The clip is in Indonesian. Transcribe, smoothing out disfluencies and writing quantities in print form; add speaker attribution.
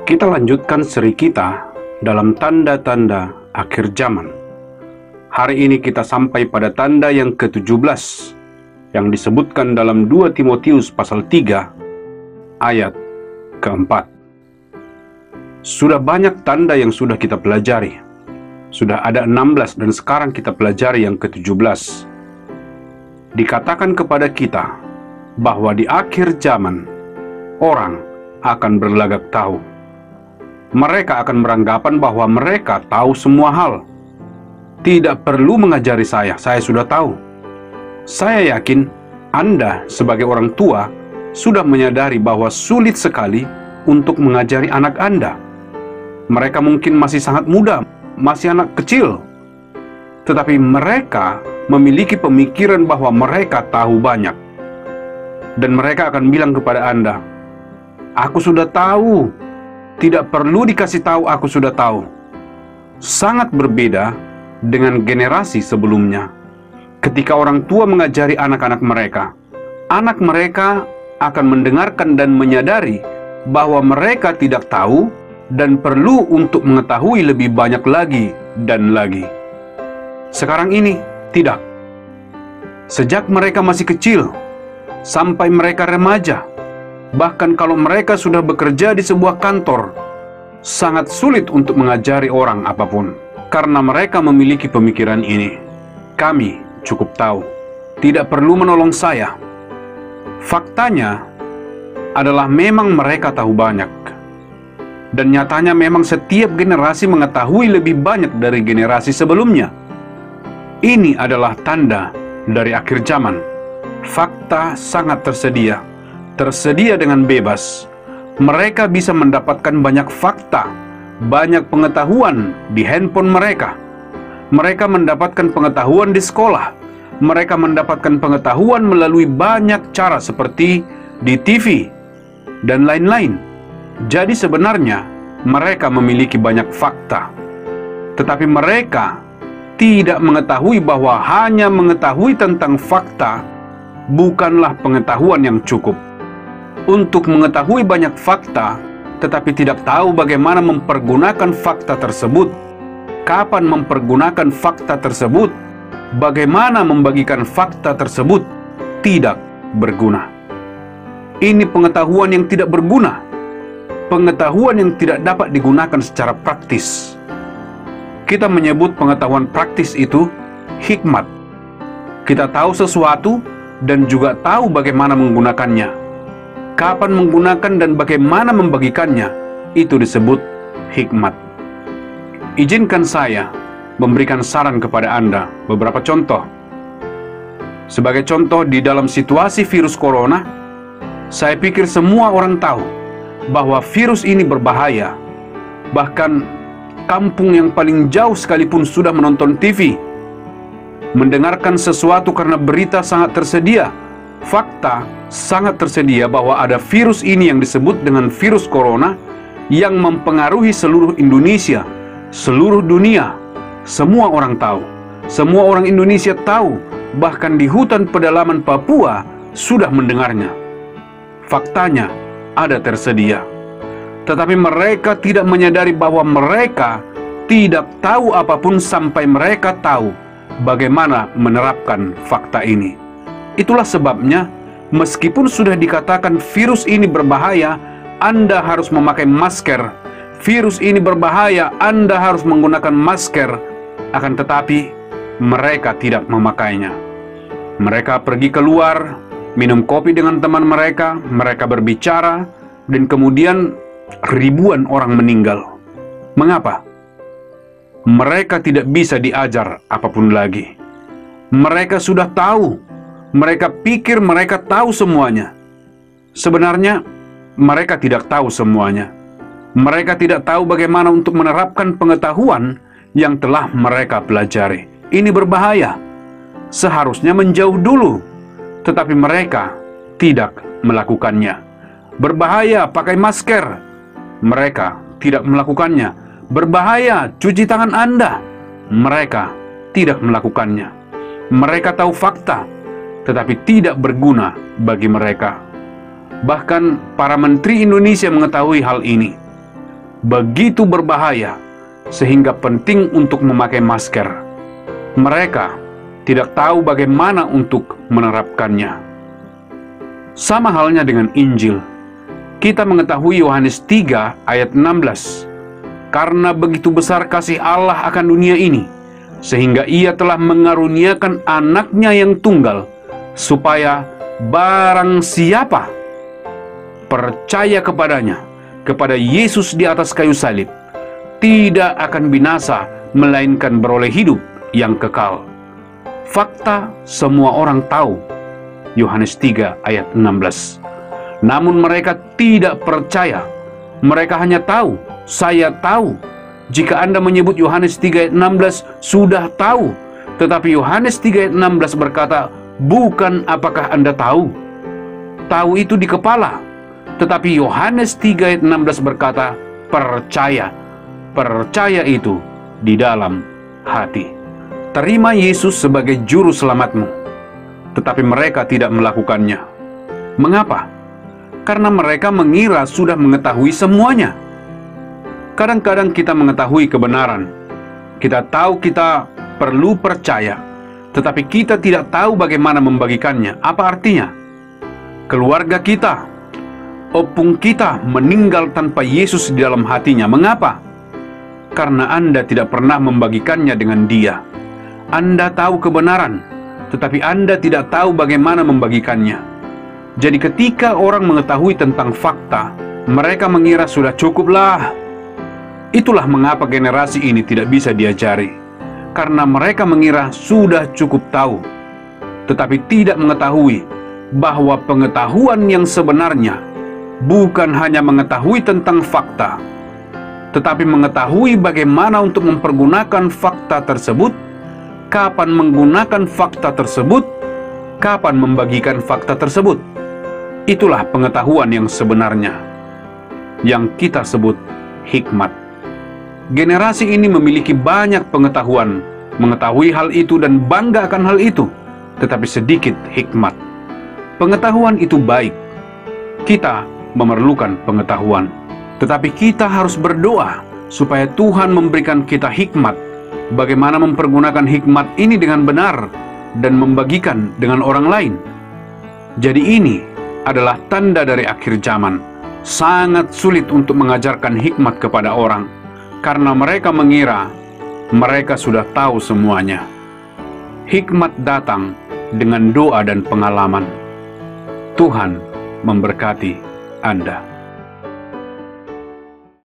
Speaker 1: Kita lanjutkan seri kita dalam tanda-tanda akhir zaman. Hari ini kita sampai pada tanda yang ke-17 yang disebutkan dalam 2 Timotius pasal 3 ayat ke-4. Sudah banyak tanda yang sudah kita pelajari. Sudah ada 16 dan sekarang kita pelajari yang ke-17. Dikatakan kepada kita bahwa di akhir zaman orang akan berlagak tahu. Mereka akan beranggapan bahwa mereka tahu semua hal. Tidak perlu mengajari saya sudah tahu. Saya yakin Anda sebagai orang tua sudah menyadari bahwa sulit sekali untuk mengajari anak Anda. Mereka mungkin masih sangat muda, masih anak kecil. Tetapi mereka memiliki pemikiran bahwa mereka tahu banyak. Dan mereka akan bilang kepada Anda, "Aku sudah tahu. Tidak perlu dikasih tahu, aku sudah tahu." Sangat berbeda dengan generasi sebelumnya. Ketika orang tua mengajari anak-anak mereka akan mendengarkan dan menyadari bahwa mereka tidak tahu dan perlu untuk mengetahui lebih banyak lagi dan lagi. Sekarang ini, tidak. Sejak mereka masih kecil, sampai mereka remaja, bahkan kalau mereka sudah bekerja di sebuah kantor, sangat sulit untuk mengajari orang apapun, karena mereka memiliki pemikiran ini. Kami cukup tahu, tidak perlu menolong saya. Faktanya adalah memang mereka tahu banyak. Dan nyatanya memang setiap generasi mengetahui lebih banyak dari generasi sebelumnya. Ini adalah tanda dari akhir zaman. Fakta sangat tersedia dengan bebas. Mereka bisa mendapatkan banyak fakta, banyak pengetahuan di handphone mereka. Mereka mendapatkan pengetahuan di sekolah. Mereka mendapatkan pengetahuan melalui banyak cara seperti di TV dan lain-lain. Jadi sebenarnya mereka memiliki banyak fakta. Tetapi mereka tidak mengetahui bahwa hanya mengetahui tentang fakta bukanlah pengetahuan yang cukup. Untuk mengetahui banyak fakta, tetapi tidak tahu bagaimana mempergunakan fakta tersebut, kapan mempergunakan fakta tersebut, bagaimana membagikan fakta tersebut, tidak berguna. Ini pengetahuan yang tidak berguna, pengetahuan yang tidak dapat digunakan secara praktis. Kita menyebut pengetahuan praktis itu hikmat. Kita tahu sesuatu dan juga tahu bagaimana menggunakannya. Kapan menggunakan dan bagaimana membagikannya, itu disebut hikmat. Izinkan saya memberikan saran kepada Anda beberapa contoh. Sebagai contoh, di dalam situasi virus corona, saya pikir semua orang tahu bahwa virus ini berbahaya. Bahkan kampung yang paling jauh sekalipun sudah menonton TV, mendengarkan sesuatu karena berita sangat tersedia. Fakta sangat tersedia bahwa ada virus ini yang disebut dengan virus corona yang mempengaruhi seluruh Indonesia, seluruh dunia. Semua orang tahu. Semua orang Indonesia tahu. Bahkan di hutan pedalaman Papua sudah mendengarnya. Faktanya ada tersedia. Tetapi mereka tidak menyadari bahwa mereka tidak tahu apapun sampai mereka tahu bagaimana menerapkan fakta ini. Itulah sebabnya, meskipun sudah dikatakan virus ini berbahaya, Anda harus memakai masker. Virus ini berbahaya, Anda harus menggunakan masker. Akan tetapi, mereka tidak memakainya. Mereka pergi keluar, minum kopi dengan teman mereka, mereka berbicara, dan kemudian ribuan orang meninggal. Mengapa? Mereka tidak bisa diajar apapun lagi. Mereka sudah tahu. Mereka pikir mereka tahu semuanya. Sebenarnya, mereka tidak tahu semuanya. Mereka tidak tahu bagaimana untuk menerapkan pengetahuan yang telah mereka pelajari. Ini berbahaya. Seharusnya menjauh dulu. Tetapi mereka tidak melakukannya. Berbahaya pakai masker. Mereka tidak melakukannya. Berbahaya cuci tangan Anda. Mereka tidak melakukannya. Mereka tahu fakta, tetapi tidak berguna bagi mereka. Bahkan para menteri Indonesia mengetahui hal ini. begitu berbahaya sehingga penting untuk memakai masker. Mereka tidak tahu bagaimana untuk menerapkannya. Sama halnya dengan Injil. Kita mengetahui Yohanes 3 ayat 16. Karena begitu besar kasih Allah akan dunia ini, sehingga Ia telah mengaruniakan anaknya yang tunggal, supaya barang siapa percaya kepadanya, kepada Yesus di atas kayu salib, tidak akan binasa, melainkan beroleh hidup yang kekal. Fakta semua orang tahu, Yohanes 3 ayat 16. Namun mereka tidak percaya. Mereka hanya tahu, saya tahu. Jika Anda menyebut Yohanes 3 ayat 16, sudah tahu. Tetapi Yohanes 3 ayat 16 berkata, bukan apakah Anda tahu. Tahu itu di kepala. Tetapi Yohanes 3 ayat 16 berkata, percaya. Percaya itu di dalam hati. Terima Yesus sebagai juru selamatmu, tetapi mereka tidak melakukannya. Mengapa? Karena mereka mengira sudah mengetahui semuanya. Kadang-kadang kita mengetahui kebenaran. Kita tahu kita perlu percaya, tetapi kita tidak tahu bagaimana membagikannya. Apa artinya? Keluarga kita, opung kita meninggal tanpa Yesus di dalam hatinya. Mengapa? Karena Anda tidak pernah membagikannya dengan Dia. Anda tahu kebenaran, tetapi Anda tidak tahu bagaimana membagikannya. Jadi ketika orang mengetahui tentang fakta, mereka mengira sudah cukuplah. Itulah mengapa generasi ini tidak bisa diajari. Karena mereka mengira sudah cukup tahu, tetapi tidak mengetahui bahwa pengetahuan yang sebenarnya bukan hanya mengetahui tentang fakta, tetapi mengetahui bagaimana untuk mempergunakan fakta tersebut, kapan menggunakan fakta tersebut, kapan membagikan fakta tersebut. Itulah pengetahuan yang sebenarnya, yang kita sebut hikmat. Generasi ini memiliki banyak pengetahuan, mengetahui hal itu dan bangga akan hal itu, tetapi sedikit hikmat. Pengetahuan itu baik. Kita memerlukan pengetahuan, tetapi kita harus berdoa supaya Tuhan memberikan kita hikmat. Bagaimana mempergunakan hikmat ini dengan benar dan membagikan dengan orang lain. Jadi ini adalah tanda dari akhir zaman. Sangat sulit untuk mengajarkan hikmat kepada orang, karena mereka mengira mereka sudah tahu semuanya. Hikmat datang dengan doa dan pengalaman. Tuhan memberkati Anda.